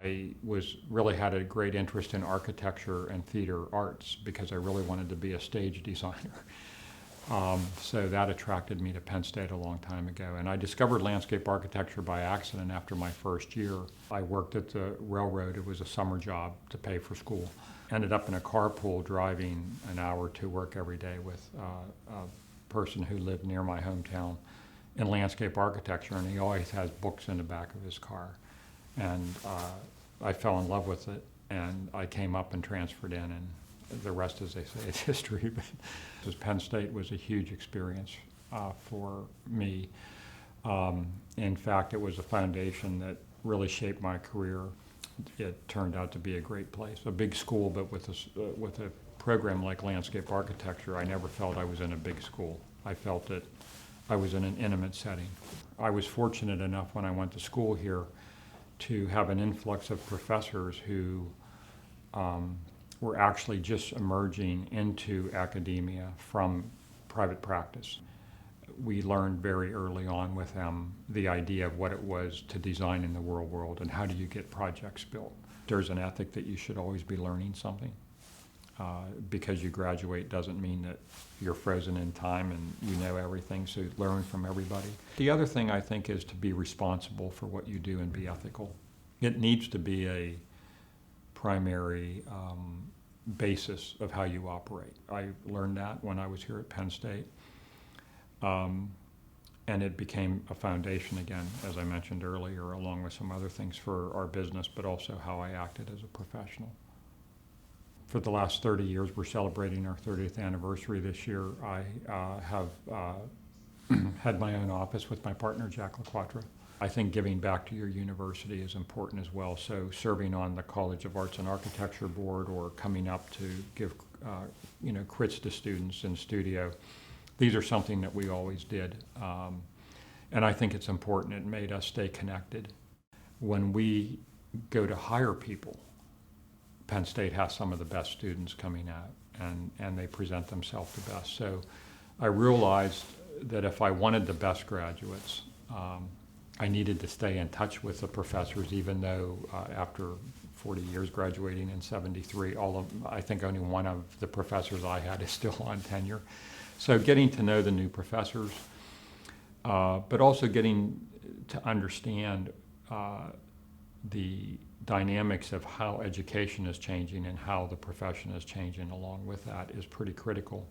I really had a great interest in architecture and theater arts because I really wanted to be a stage designer. So that attracted me to Penn State a long time ago. And I discovered landscape architecture by accident after my first year. I worked at the railroad. It was a summer job to pay for school. Ended up in a carpool driving an hour to work every day with a person who lived near my hometown in landscape architecture, and he always has books in the back of his car. And I fell in love with it, and I came up and transferred in, and the rest, as they say, is history. But Penn State was a huge experience for me. In fact, it was a foundation that really shaped my career. It turned out to be a great place, a big school, but with a program like landscape architecture, I never felt I was in a big school. I felt that I was in an intimate setting. I was fortunate enough when I went to school here to have an influx of professors who were actually just emerging into academia from private practice. We learned very early on with them the idea of what it was to design in the real world and how do you get projects built. There's an ethic that you should always be learning something. Because you graduate doesn't mean that you're frozen in time and you know everything, so learn from everybody. The other thing I think is to be responsible for what you do and be ethical. It needs to be a primary basis of how you operate. I learned that when I was here at Penn State. And it became a foundation again, as I mentioned earlier, along with some other things for our business, but also how I acted as a professional. For the last 30 years, we're celebrating our 30th anniversary this year. I have had my own office with my partner, Jack LaQuatra. I think giving back to your university is important as well. So serving on the College of Arts and Architecture board or coming up to give crits to students in studio, these are something that we always did. And I think it's important. It made us stay connected. When we go to hire people, Penn State has some of the best students coming out, and they present themselves the best. So I realized that if I wanted the best graduates, I needed to stay in touch with the professors, even though after 40 years graduating in '73, I think only one of the professors I had is still on tenure. So getting to know the new professors, but also getting to understand the dynamics of how education is changing and how the profession is changing along with that is pretty critical.